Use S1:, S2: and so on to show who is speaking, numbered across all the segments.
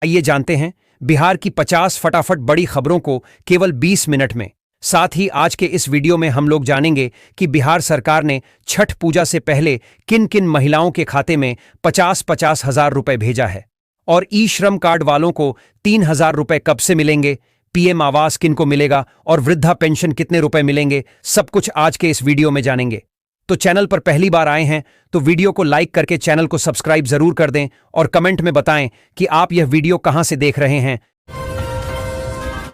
S1: आइए जानते हैं बिहार की 50 फटाफट बड़ी खबरों को केवल 20 मिनट में। साथ ही आज के इस वीडियो में हम लोग जानेंगे कि बिहार सरकार ने छठ पूजा से पहले किन किन महिलाओं के खाते में 50-50 हजार रुपए भेजा है, और ई श्रम कार्ड वालों को 3,000 रुपए कब से मिलेंगे, पीएम आवास किन को मिलेगा और वृद्धा पेंशन कितने रुपए मिलेंगे। सब कुछ आज के इस वीडियो में जानेंगे। तो चैनल पर पहली बार आए हैं तो वीडियो को लाइक करके चैनल को सब्सक्राइब जरूर कर दें और कमेंट में बताएं कि आप यह वीडियो कहां से देख रहे हैं।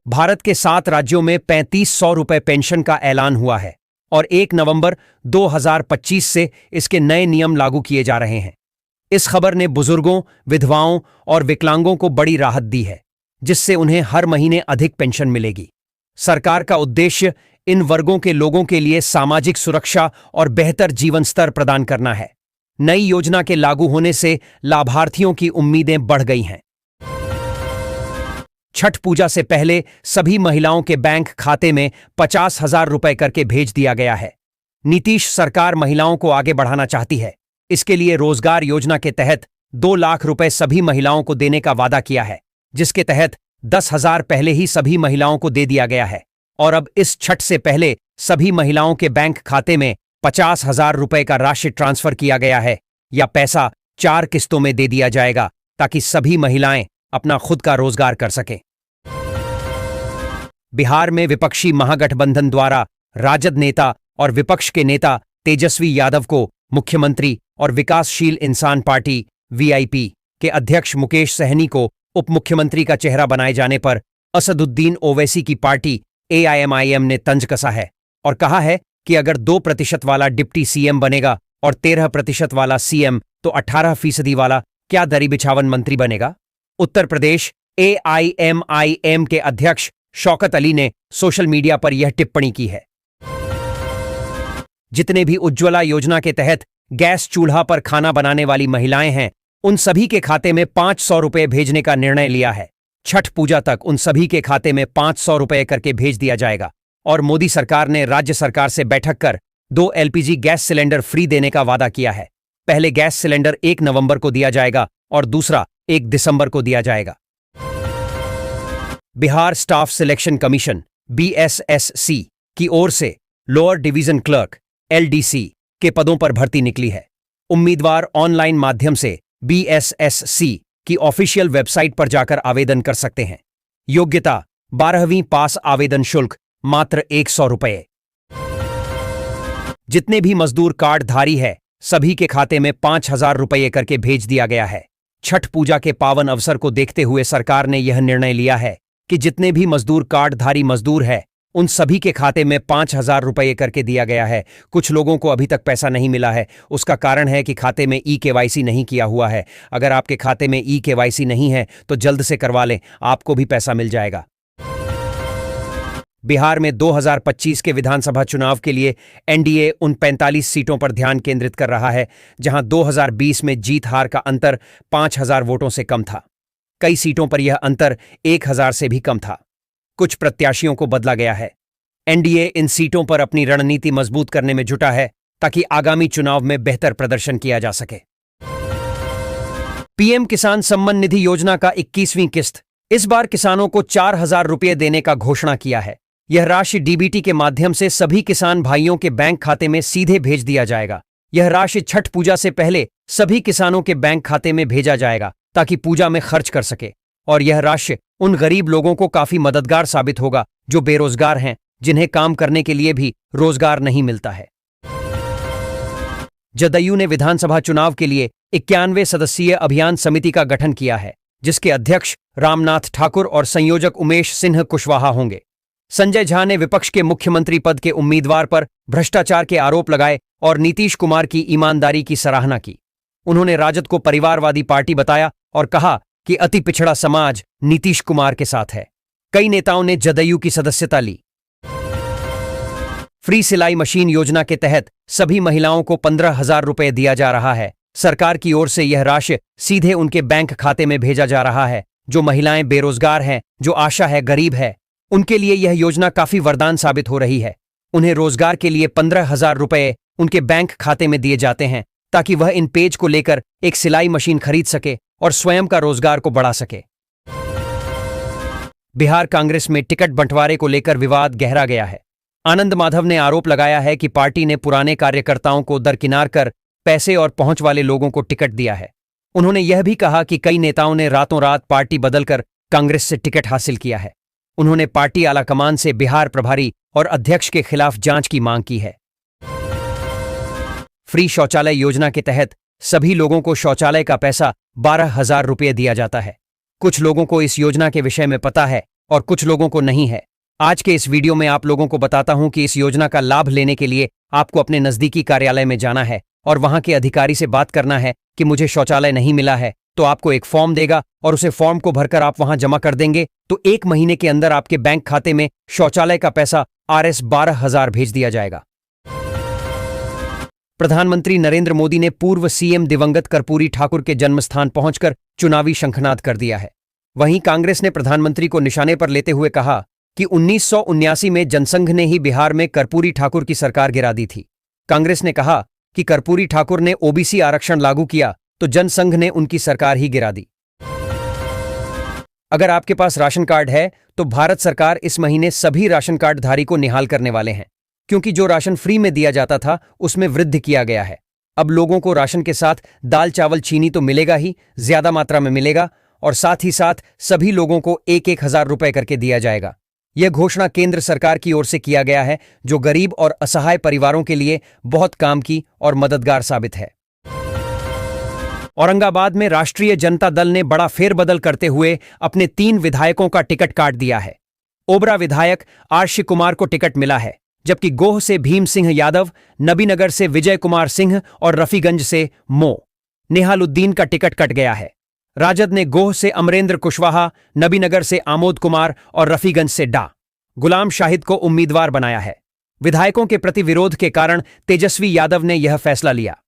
S1: भारत के 7 राज्यों में 3500 रुपए पेंशन का ऐलान हुआ है और 1 नवंबर 2025 से इसके नए नियम लागू किए जा रहे हैं। इस खबर ने बुजुर्गों, विधवाओं और विकलांगों को बड़ी राहत दी है, जिससे उन्हें हर महीने अधिक पेंशन मिलेगी। सरकार का उद्देश्य इन वर्गों के लोगों के लिए सामाजिक सुरक्षा और बेहतर जीवन स्तर प्रदान करना है। नई योजना के लागू होने से लाभार्थियों की उम्मीदें बढ़ गई हैं। छठ पूजा से पहले सभी महिलाओं के बैंक खाते में 50,000 रुपए करके भेज दिया गया है। नीतीश सरकार महिलाओं को आगे बढ़ाना चाहती है। इसके लिए रोजगार योजना के तहत 2 लाख रुपए सभी महिलाओं को देने का वादा किया है, जिसके तहत 10,000 पहले ही सभी महिलाओं को दे दिया गया है और अब इस छठ से पहले सभी महिलाओं के बैंक खाते में 50,000 रुपए का राशि ट्रांसफर किया गया है, या पैसा 4 किस्तों में दे दिया जाएगा ताकि सभी महिलाएं अपना खुद का रोजगार कर सकें। बिहार में विपक्षी महागठबंधन द्वारा राजद नेता और विपक्ष के नेता तेजस्वी यादव को मुख्यमंत्री और विकासशील इंसान पार्टी वीआईपी के अध्यक्ष मुकेश सहनी को उप मुख्यमंत्री का चेहरा बनाए जाने पर असदुद्दीन ओवैसी की पार्टी एआईएमआईएम ने तंज कसा है और कहा है कि अगर 2% वाला डिप्टी सीएम बनेगा और 13% वाला सीएम तो 18% वाला क्या दरी बिछावन मंत्री बनेगा। उत्तर प्रदेश एआईएमआईएम के अध्यक्ष शौकत अली ने सोशल मीडिया पर यह टिप्पणी की है। जितने भी उज्ज्वला योजना के तहत गैस चूल्हा पर खाना बनाने वाली महिलाएं हैं, उन सभी के खाते में 500 रुपए भेजने का निर्णय लिया है। छठ पूजा तक उन सभी के खाते में 500 रुपए करके भेज दिया जाएगा और मोदी सरकार ने राज्य सरकार से बैठक कर 2 एलपीजी गैस सिलेंडर फ्री देने का वादा किया है। पहले गैस सिलेंडर 1 नवंबर को दिया जाएगा और दूसरा 1 दिसंबर को दिया जाएगा। Bihar staff selection commission BSSC की ओर से लोअर डिवीजन क्लर्क एलडीसी के पदों पर भर्ती निकली है। उम्मीदवार ऑनलाइन माध्यम से बीएसएससी की ऑफिशियल वेबसाइट पर जाकर आवेदन कर सकते हैं। योग्यता 12वीं पास। आवेदन शुल्क मात्र 100 रुपये। जितने भी मजदूर कार्डधारी है सभी के खाते में 5,000 रुपये करके भेज दिया गया है। छठ पूजा के पावन अवसर को देखते हुए सरकार ने यह निर्णय लिया है कि जितने भी मजदूर कार्डधारी मजदूर है उन सभी के खाते में 5,000 रुपये करके दिया गया है। कुछ लोगों को अभी तक पैसा नहीं मिला है। उसका कारण है कि खाते में ई-केवाईसी नहीं किया हुआ है। अगर आपके खाते में ई-केवाईसी नहीं है तो जल्द से करवा लें, आपको भी पैसा मिल जाएगा। बिहार में 2025 के विधानसभा चुनाव के लिए एनडीए उन 45 सीटों पर ध्यान केंद्रित कर रहा है जहां 2020 में जीत हार का अंतर 5,000 वोटों से कम था। कई सीटों पर यह अंतर 1,000 से भी कम था। कुछ प्रत्याशियों को बदला गया है। एनडीए इन सीटों पर अपनी रणनीति मजबूत करने में जुटा है ताकि आगामी चुनाव में बेहतर प्रदर्शन किया जा सके। पीएम किसान सम्मान निधि योजना का 21वीं किस्त इस बार किसानों को 4,000 रुपये देने का घोषणा किया है। यह राशि डीबीटी के माध्यम से सभी किसान भाइयों के बैंक खाते में सीधे भेज दिया जाएगा। यह राशि छठ पूजा से पहले सभी किसानों के बैंक खाते में भेजा जाएगा ताकि पूजा में खर्च कर सके, और यह राशि उन गरीब लोगों को काफी मददगार साबित होगा जो बेरोजगार हैं, जिन्हें काम करने के लिए भी रोजगार नहीं मिलता है। जदयू ने विधानसभा चुनाव के लिए 91 सदस्यीय अभियान समिति का गठन किया है, जिसके अध्यक्ष रामनाथ ठाकुर और संयोजक उमेश सिन्हा कुशवाहा होंगे। संजय झा ने विपक्ष के मुख्यमंत्री पद के उम्मीदवार पर भ्रष्टाचार के आरोप लगाए और नीतीश कुमार की ईमानदारी की सराहना की। उन्होंने राजद को परिवारवादी पार्टी बताया और कहा कि अति पिछड़ा समाज नीतीश कुमार के साथ है। कई नेताओं ने जदयू की सदस्यता ली। फ्री सिलाई मशीन योजना के तहत सभी महिलाओं को 15,000 रुपये दिया जा रहा है। सरकार की ओर से यह राशि सीधे उनके बैंक खाते में भेजा जा रहा है। जो महिलाएं बेरोजगार हैं, जो आशा है, गरीब है, उनके लिए यह योजना काफी वरदान साबित हो रही है। उन्हें रोजगार के लिए 15,000 रुपये उनके बैंक खाते में दिए जाते हैं ताकि वह इन पेज को लेकर एक सिलाई मशीन खरीद सके और स्वयं का रोजगार को बढ़ा सके। बिहार कांग्रेस में टिकट बंटवारे को लेकर विवाद गहरा गया है। आनंद माधव ने आरोप लगाया है कि पार्टी ने पुराने कार्यकर्ताओं को दरकिनार कर पैसे और पहुंच वाले लोगों को टिकट दिया है। उन्होंने यह भी कहा कि कई नेताओं ने रातों रात पार्टी बदलकर कांग्रेस से टिकट हासिल किया है। उन्होंने पार्टी आलाकमान से बिहार प्रभारी और अध्यक्ष के खिलाफ जांच की मांग की है। फ्री शौचालय योजना के तहत सभी लोगों को शौचालय का पैसा 12,000 रुपये दिया जाता है। कुछ लोगों को इस योजना के विषय में पता है और कुछ लोगों को नहीं है। आज के इस वीडियो में आप लोगों को बताता हूं कि इस योजना का लाभ लेने के लिए आपको अपने नजदीकी कार्यालय में जाना है और वहां के अधिकारी से बात करना है कि मुझे शौचालय नहीं मिला है, तो आपको एक फॉर्म देगा और उसे फॉर्म को भरकर आप वहां जमा कर देंगे तो 1 महीने के अंदर आपके बैंक खाते में शौचालय का पैसा Rs 12,000 भेज दिया जाएगा। प्रधानमंत्री नरेंद्र मोदी ने पूर्व सीएम दिवंगत कर्पूरी ठाकुर के जन्मस्थान पहुंचकर चुनावी शंखनाद कर दिया है। वहीं कांग्रेस ने प्रधानमंत्री को निशाने पर लेते हुए कहा कि 1979 में जनसंघ ने ही बिहार में कर्पूरी ठाकुर की सरकार गिरा दी थी। कांग्रेस ने कहा कि कर्पूरी ठाकुर ने ओबीसी आरक्षण लागू किया तो जनसंघ ने उनकी सरकार ही गिरा दी। अगर आपके पास राशन कार्ड है तो भारत सरकार इस महीने सभी राशन कार्ड धारी को निहाल करने वाले हैं, क्योंकि जो राशन फ्री में दिया जाता था उसमें वृद्धि किया गया है। अब लोगों को राशन के साथ दाल चावल चीनी तो मिलेगा ही, ज्यादा मात्रा में मिलेगा और साथ ही साथ सभी लोगों को 1,000 रुपए करके दिया जाएगा। यह घोषणा केंद्र सरकार की ओर से किया गया है, जो गरीब और असहाय परिवारों के लिए बहुत काम की और मददगार साबित है। औरंगाबाद में राष्ट्रीय जनता दल ने बड़ा फेरबदल करते हुए अपने 3 विधायकों का टिकट काट दिया है। ओबरा विधायक आरशी कुमार को टिकट मिला है, जबकि गोह से भीम सिंह यादव, नबीनगर से विजय कुमार सिंह और रफीगंज से नेहालुद्दीन का टिकट कट गया है। राजद ने गोह से अमरेंद्र कुशवाहा, नबीनगर से आमोद कुमार और रफीगंज से गुलाम शाहिद को उम्मीदवार बनाया है। विधायकों के प्रति विरोध के कारण तेजस्वी यादव ने यह फैसला लिया।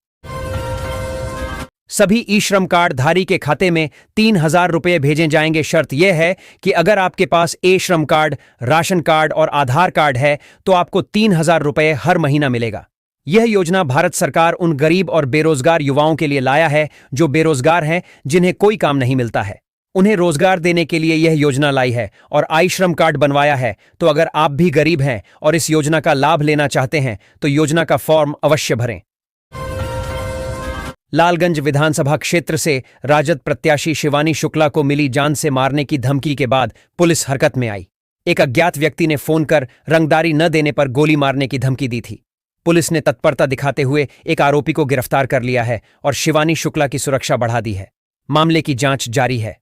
S1: सभी ई श्रम कार्ड धारी के खाते में 3,000 रुपये भेजे जाएंगे। शर्त यह है कि अगर आपके पास ए श्रम कार्ड, राशन कार्ड और आधार कार्ड है तो आपको 3,000 रुपये हर महीना मिलेगा। यह योजना भारत सरकार उन गरीब और बेरोजगार युवाओं के लिए लाया है जो बेरोजगार हैं, जिन्हें कोई काम नहीं मिलता है। उन्हें रोजगार देने के लिए यह योजना लाई है और आई श्रम कार्ड बनवाया है। तो अगर आप भी गरीब हैं और इस योजना का लाभ लेना चाहते हैं तो योजना का फॉर्म अवश्य भरें। लालगंज विधानसभा क्षेत्र से राजद प्रत्याशी शिवानी शुक्ला को मिली जान से मारने की धमकी के बाद पुलिस हरकत में आई। एक अज्ञात व्यक्ति ने फोन कर रंगदारी न देने पर गोली मारने की धमकी दी थी। पुलिस ने तत्परता दिखाते हुए एक आरोपी को गिरफ्तार कर लिया है और शिवानी शुक्ला की सुरक्षा बढ़ा दी है। मामले की जांच जारी है।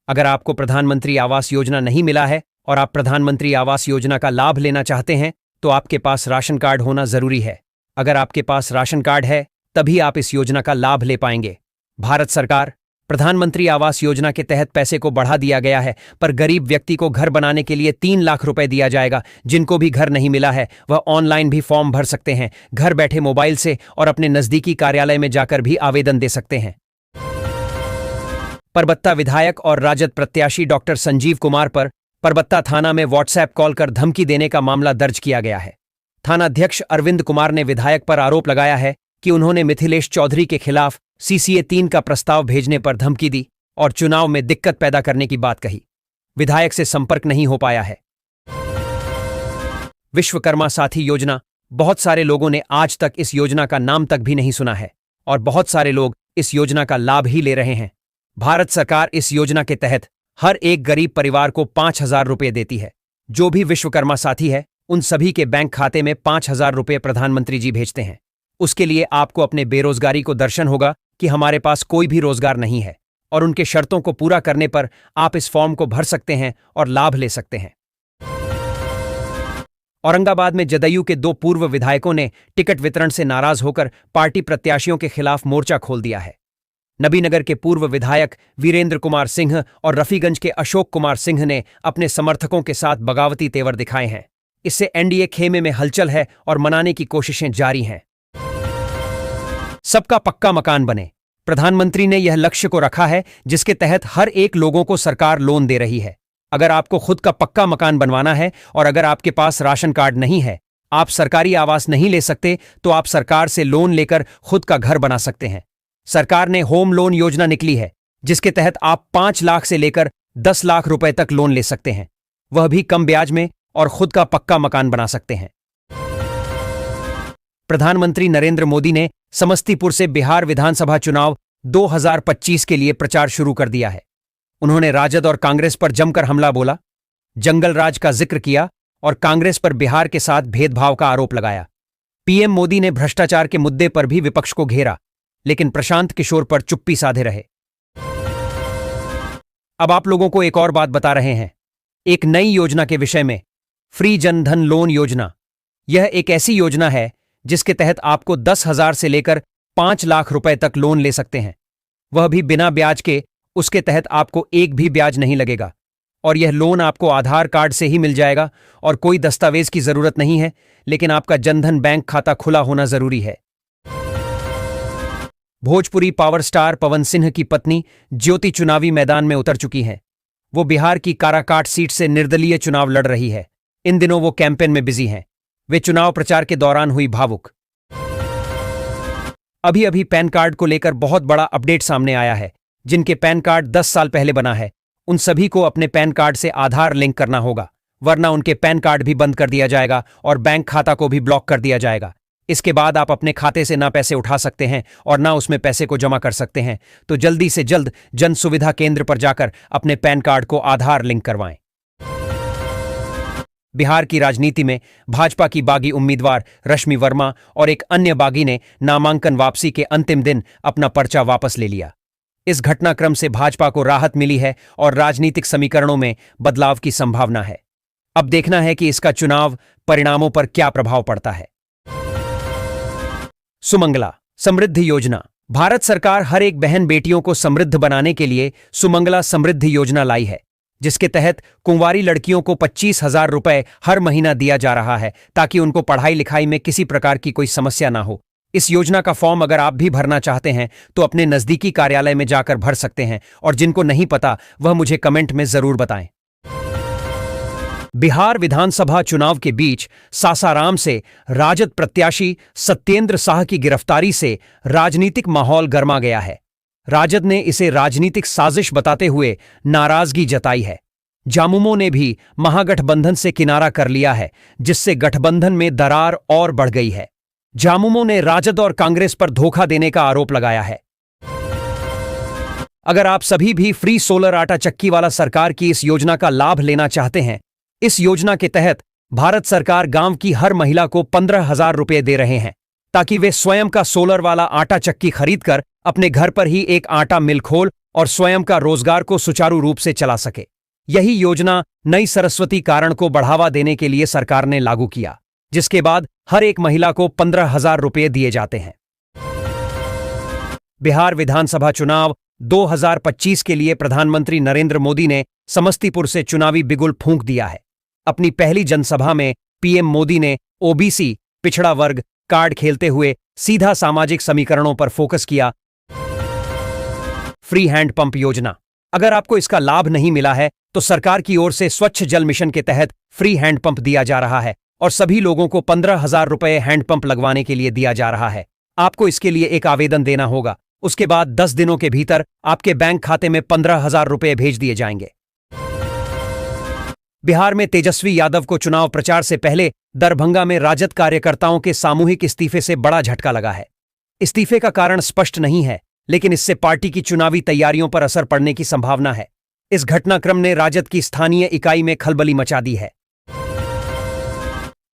S1: अगर आपको प्रधानमंत्री आवास योजना नहीं मिला है और आप प्रधानमंत्री आवास योजना का लाभ लेना चाहते हैं तो आपके पास राशन कार्ड होना जरूरी है। अगर आपके पास राशन कार्ड है तभी आप इस योजना का लाभ ले पाएंगे। भारत सरकार प्रधानमंत्री आवास योजना के तहत पैसे को बढ़ा दिया गया है, पर गरीब व्यक्ति को घर बनाने के लिए 3 लाख रुपए दिया जाएगा। जिनको भी घर नहीं मिला है वह ऑनलाइन भी फॉर्म भर सकते हैं, घर बैठे मोबाइल से, और अपने नजदीकी कार्यालय में जाकर भी आवेदन दे सकते हैं। परबत्ता विधायक और राजद प्रत्याशी डॉक्टर संजीव कुमार पर परबत्ता थाना में व्हाट्सएप कॉल कर धमकी देने का मामला दर्ज किया गया है। थानाध्यक्ष अरविंद कुमार ने विधायक पर आरोप लगाया है कि उन्होंने मिथिलेश चौधरी के खिलाफ CCA 3 का प्रस्ताव भेजने पर धमकी दी और चुनाव में दिक्कत पैदा करने की बात कही। विधायक से संपर्क नहीं हो पाया है। विश्वकर्मा साथी योजना, बहुत सारे लोगों ने आज तक इस योजना का नाम तक भी नहीं सुना है और बहुत सारे लोग इस योजना का लाभ ही ले रहे हैं। भारत सरकार इस योजना के तहत हर एक गरीब परिवार को 5,000 रुपये देती है। जो भी विश्वकर्मा साथी है उन सभी के बैंक खाते में 5,000 रुपये प्रधानमंत्री जी भेजते हैं। उसके लिए आपको अपने बेरोजगारी को दर्शन होगा कि हमारे पास कोई भी रोजगार नहीं है, और उनके शर्तों को पूरा करने पर आप इस फॉर्म को भर सकते हैं और लाभ ले सकते हैं। औरंगाबाद में जदयू के 2 पूर्व विधायकों ने टिकट वितरण से नाराज होकर पार्टी प्रत्याशियों के खिलाफ मोर्चा खोल दिया है। नबीनगर के पूर्व विधायक वीरेंद्र कुमार सिंह और रफीगंज के अशोक कुमार सिंह ने अपने समर्थकों के साथ बगावती तेवर दिखाए हैं। इससे एनडीए खेमे में हलचल है और मनाने की कोशिशें जारी हैं। सबका पक्का मकान बने, प्रधानमंत्री ने यह लक्ष्य को रखा है, जिसके तहत हर एक लोगों को सरकार लोन दे रही है। अगर आपको खुद का पक्का मकान बनवाना है और अगर आपके पास राशन कार्ड नहीं है, आप सरकारी आवास नहीं ले सकते, तो आप सरकार से लोन लेकर खुद का घर बना सकते हैं। सरकार ने होम लोन योजना निकली है, जिसके तहत आप 5 लाख से लेकर 10 लाख रुपए तक लोन ले सकते हैं, वह भी कम ब्याज में, और खुद का पक्का मकान बना सकते हैं। प्रधानमंत्री नरेंद्र मोदी ने समस्तीपुर से बिहार विधानसभा चुनाव 2025 के लिए प्रचार शुरू कर दिया है। उन्होंने राजद और कांग्रेस पर जमकर हमला बोला, जंगल राज का जिक्र किया और कांग्रेस पर बिहार के साथ भेदभाव का आरोप लगाया। पीएम मोदी ने भ्रष्टाचार के मुद्दे पर भी विपक्ष को घेरा, लेकिन प्रशांत किशोर पर चुप्पी साधे रहे। अब आप लोगों को एक और बात बता रहे हैं, एक नई योजना के विषय में, फ्री जनधन लोन योजना। यह एक ऐसी योजना है जिसके तहत आपको 10,000 से लेकर 5 लाख रुपए तक लोन ले सकते हैं, वह भी बिना ब्याज के। उसके तहत आपको एक भी ब्याज नहीं लगेगा और यह लोन आपको आधार कार्ड से ही मिल जाएगा और कोई दस्तावेज की जरूरत नहीं है, लेकिन आपका जनधन बैंक खाता खुला होना जरूरी है। भोजपुरी पावर स्टार पवन सिंह की पत्नी ज्योति चुनावी मैदान में उतर चुकी हैं। वो बिहार की काराकाट सीट से निर्दलीय चुनाव लड़ रही है। इन दिनों वो कैंपेन में बिजी हैं। वे चुनाव प्रचार के दौरान हुई भावुक। अभी अभी पैन कार्ड को लेकर बहुत बड़ा अपडेट सामने आया है। जिनके पैन कार्ड 10 साल पहले बना है, उन सभी को अपने पैन कार्ड से आधार लिंक करना होगा, वरना उनके पैन कार्ड भी बंद कर दिया जाएगा और बैंक खाता को भी ब्लॉक कर दिया जाएगा। इसके बाद आप अपने खाते से ना पैसे उठा सकते हैं और ना उसमें पैसे को जमा कर सकते हैं। तो जल्दी से जल्द जन सुविधा केंद्र पर जाकर अपने पैन कार्ड को आधार लिंक करवाएं। बिहार की राजनीति में भाजपा की बागी उम्मीदवार रश्मि वर्मा और एक अन्य बागी ने नामांकन वापसी के अंतिम दिन अपना पर्चा वापस ले लिया। इस घटनाक्रम से भाजपा को राहत मिली है और राजनीतिक समीकरणों में बदलाव की संभावना है। अब देखना है कि इसका चुनाव परिणामों पर क्या प्रभाव पड़ता है। सुमंगला समृद्धि योजना। भारत सरकार हर एक बहन बेटियों को समृद्ध बनाने के लिए सुमंगला समृद्धि योजना लाई है, जिसके तहत कुंवारी लड़कियों को 25,000 रुपए हर महीना दिया जा रहा है, ताकि उनको पढ़ाई लिखाई में किसी प्रकार की कोई समस्या ना हो। इस योजना का फॉर्म अगर आप भी भरना चाहते हैं तो अपने नजदीकी कार्यालय में जाकर भर सकते हैं, और जिनको नहीं पता वह मुझे कमेंट में जरूर बताएं। बिहार विधानसभा चुनाव के बीच सासाराम से राजद प्रत्याशी सत्येंद्र शाह की गिरफ्तारी से राजनीतिक माहौल गर्मा गया है। राजद ने इसे राजनीतिक साजिश बताते हुए नाराजगी जताई है। झामुमो ने भी महागठबंधन से किनारा कर लिया है, जिससे गठबंधन में दरार और बढ़ गई है। झामुमो ने राजद और कांग्रेस पर धोखा देने का आरोप लगाया है। अगर आप सभी भी फ्री सोलर आटा चक्की वाला सरकार की इस योजना का लाभ लेना चाहते हैं, इस योजना के तहत भारत सरकार गांव की हर महिला को 15,000 रुपए दे रहे हैं, ताकि वे स्वयं का सोलर वाला आटा चक्की खरीदकर अपने घर पर ही एक आटा मिल खोल और स्वयं का रोजगार को सुचारू रूप से चला सके। यही योजना नई सरस्वती कारण को बढ़ावा देने के लिए सरकार ने लागू किया, जिसके बाद हर एक महिला को 15,000 रुपए दिए जाते हैं। बिहार विधानसभा चुनाव 2025 के लिए प्रधानमंत्री नरेंद्र मोदी ने समस्तीपुर से चुनावी बिगुल फूंक दिया है। अपनी पहली जनसभा में पीएम मोदी ने ओबीसी पिछड़ा वर्ग कार्ड खेलते हुए सीधा सामाजिक समीकरणों पर फोकस किया। फ्री हैंड पंप योजना। अगर आपको इसका लाभ नहीं मिला है तो सरकार की ओर से स्वच्छ जल मिशन के तहत फ्री हैंड पंप दिया जा रहा है और सभी लोगों को 15,000 रुपए हैंड पंप लगवाने के लिए दिया जा रहा है। आपको इसके लिए एक आवेदन देना होगा। उसके बाद 10 दिनों के भीतर आपके बैंक खाते में 15,000 रुपए भेज दिए जाएंगे। बिहार में तेजस्वी यादव को चुनाव प्रचार से पहले दरभंगा में राजद कार्यकर्ताओं के सामूहिक इस्तीफे से बड़ा झटका लगा है। इस्तीफे का कारण स्पष्ट नहीं है, लेकिन इससे पार्टी की चुनावी तैयारियों पर असर पड़ने की संभावना है। इस घटनाक्रम ने राजद की स्थानीय इकाई में खलबली मचा दी है।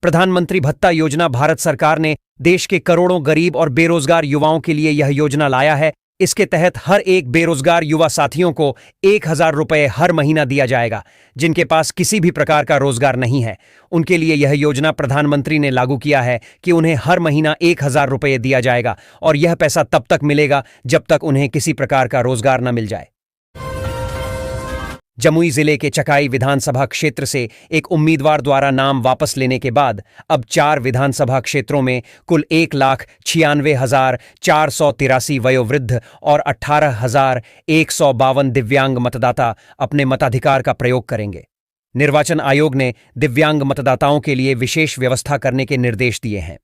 S1: प्रधानमंत्री भत्ता योजना। भारत सरकार ने देश के करोड़ों गरीब और बेरोजगार युवाओं के लिए यह योजना लाया है। इसके तहत हर एक बेरोजगार युवा साथियों को 1,000 रुपए हर महीना दिया जाएगा। जिनके पास किसी भी प्रकार का रोजगार नहीं है, उनके लिए यह योजना प्रधानमंत्री ने लागू किया है कि उन्हें हर महीना 1,000 रुपए दिया जाएगा, और यह पैसा तब तक मिलेगा जब तक उन्हें किसी प्रकार का रोजगार न मिल जाए। जमुई जिले के चकाई विधानसभा क्षेत्र से एक उम्मीदवार द्वारा नाम वापस लेने के बाद अब 4 विधानसभा क्षेत्रों में कुल 1,96,483 वयोवृद्ध और 18,152 दिव्यांग मतदाता अपने मताधिकार का प्रयोग करेंगे। निर्वाचन आयोग ने दिव्यांग मतदाताओं के लिए विशेष व्यवस्था करने के निर्देश दिए हैं।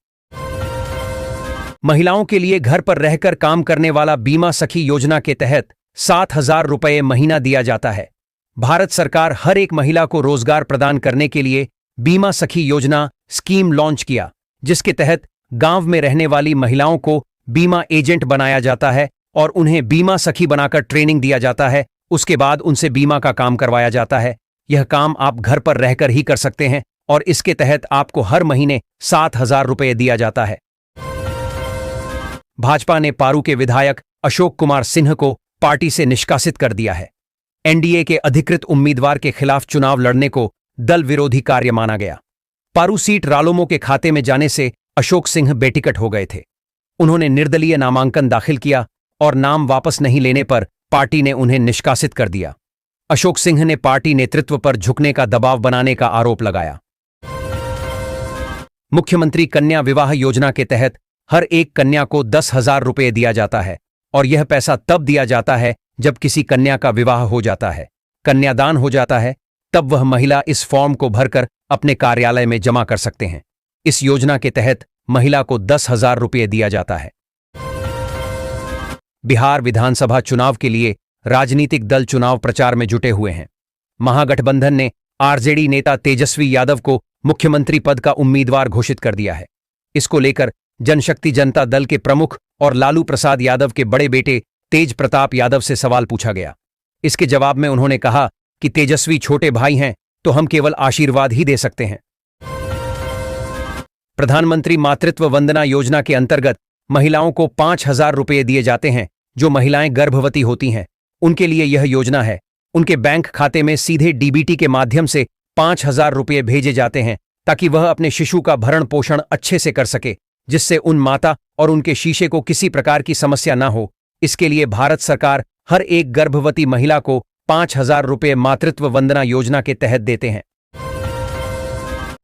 S1: महिलाओं के लिए घर पर रहकर काम करने वाला बीमा सखी योजना के तहत 7,000 रुपए महीना दिया जाता है। भारत सरकार हर एक महिला को रोजगार प्रदान करने के लिए बीमा सखी योजना स्कीम लॉन्च किया, जिसके तहत गांव में रहने वाली महिलाओं को बीमा एजेंट बनाया जाता है और उन्हें बीमा सखी बनाकर ट्रेनिंग दिया जाता है। उसके बाद उनसे बीमा का काम करवाया जाता है। यह काम आप घर पर रहकर ही कर सकते हैं और इसके तहत आपको हर महीने 7,000 रुपये दिया जाता है। भाजपा ने पारू के विधायक अशोक कुमार सिन्हा को पार्टी से निष्कासित कर दिया है। एनडीए के अधिकृत उम्मीदवार के खिलाफ चुनाव लड़ने को दल विरोधी कार्य माना गया। पारू सीट रालोमो के खाते में जाने से अशोक सिंह बेटिकट हो गए थे। उन्होंने निर्दलीय नामांकन दाखिल किया और नाम वापस नहीं लेने पर पार्टी ने उन्हें निष्कासित कर दिया। अशोक सिंह ने पार्टी नेतृत्व पर झुकने का दबाव बनाने का आरोप लगाया। मुख्यमंत्री कन्या विवाह योजना के तहत हर एक कन्या को 10,000 रुपये दिया जाता है और यह पैसा तब दिया जाता है जब किसी कन्या का विवाह हो जाता है, कन्यादान हो जाता है, तब वह महिला इस फॉर्म को भरकर अपने कार्यालय में जमा कर सकते हैं। इस योजना के तहत महिला को 10,000 रुपये दिया जाता है। बिहार विधानसभा चुनाव के लिए राजनीतिक दल चुनाव प्रचार में जुटे हुए हैं। महागठबंधन ने आरजेडी नेता तेजस्वी यादव को मुख्यमंत्री पद का उम्मीदवार घोषित कर दिया है। इसको लेकर जनशक्ति जनता दल के प्रमुख और लालू प्रसाद यादव के बड़े बेटे तेज प्रताप यादव से सवाल पूछा गया। इसके जवाब में उन्होंने कहा कि तेजस्वी छोटे भाई हैं तो हम केवल आशीर्वाद ही दे सकते हैं। प्रधानमंत्री मातृत्व वंदना योजना के अंतर्गत महिलाओं को 5,000 रुपये दिए जाते हैं। जो महिलाएं गर्भवती होती हैं उनके लिए यह योजना है। उनके बैंक खाते में सीधे डीबीटी के माध्यम से 5,000 रुपये भेजे जाते हैं ताकि वह अपने शिशु का भरण पोषण अच्छे से कर सके, जिससे उन माता और उनके शीशे को किसी प्रकार की समस्या ना हो। इसके लिए भारत सरकार हर एक गर्भवती महिला को 5,000 रुपये मातृत्व वंदना योजना के तहत देते हैं।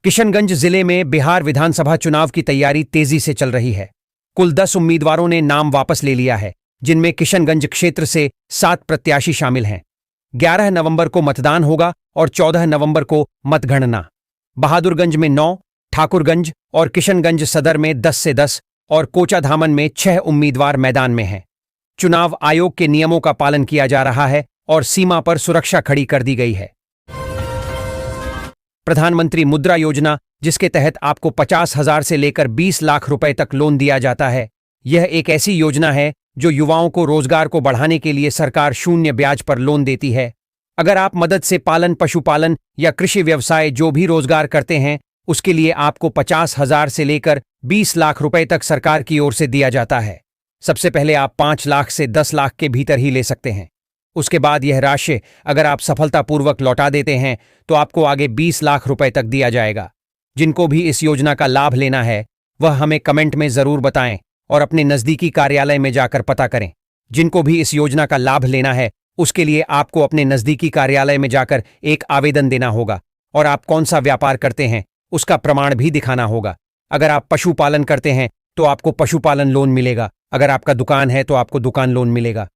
S1: किशनगंज जिले में बिहार विधानसभा चुनाव की तैयारी तेजी से चल रही है। कुल 10 उम्मीदवारों ने नाम वापस ले लिया है, जिनमें किशनगंज क्षेत्र से 7 प्रत्याशी शामिल हैं। 11 नवंबर को मतदान होगा और 14 नवंबर को मतगणना। बहादुरगंज में 9, ठाकुरगंज और किशनगंज सदर में 10 से 10 और कोचाधामन में 6 उम्मीदवार मैदान में हैं। चुनाव आयोग के नियमों का पालन किया जा रहा है और सीमा पर सुरक्षा खड़ी कर दी गई है। प्रधानमंत्री मुद्रा योजना, जिसके तहत आपको 50,000 से लेकर 20 लाख रुपए तक लोन दिया जाता है, यह एक ऐसी योजना है जो युवाओं को रोजगार को बढ़ाने के लिए सरकार शून्य ब्याज पर लोन देती है। अगर आप मदद से पालन, पशुपालन या कृषि व्यवसाय जो भी रोजगार करते हैं, उसके लिए आपको 50,000 से लेकर 20 लाख रुपए तक सरकार की ओर से दिया जाता है। सबसे पहले आप 5 लाख से 10 लाख के भीतर ही ले सकते हैं। उसके बाद यह राशि अगर आप सफलतापूर्वक लौटा देते हैं तो आपको आगे 20 लाख रुपए तक दिया जाएगा। जिनको भी इस योजना का लाभ लेना है वह हमें कमेंट में जरूर बताएं और अपने नजदीकी कार्यालय में जाकर पता करें। जिनको भी इस योजना का लाभ लेना है उसके लिए आपको अपने नजदीकी कार्यालय में जाकर एक आवेदन देना होगा और आप कौन सा व्यापार करते हैं उसका प्रमाण भी दिखाना होगा। अगर आप पशुपालन करते हैं तो आपको पशुपालन लोन मिलेगा। अगर आपका दुकान है तो आपको दुकान लोन मिलेगा।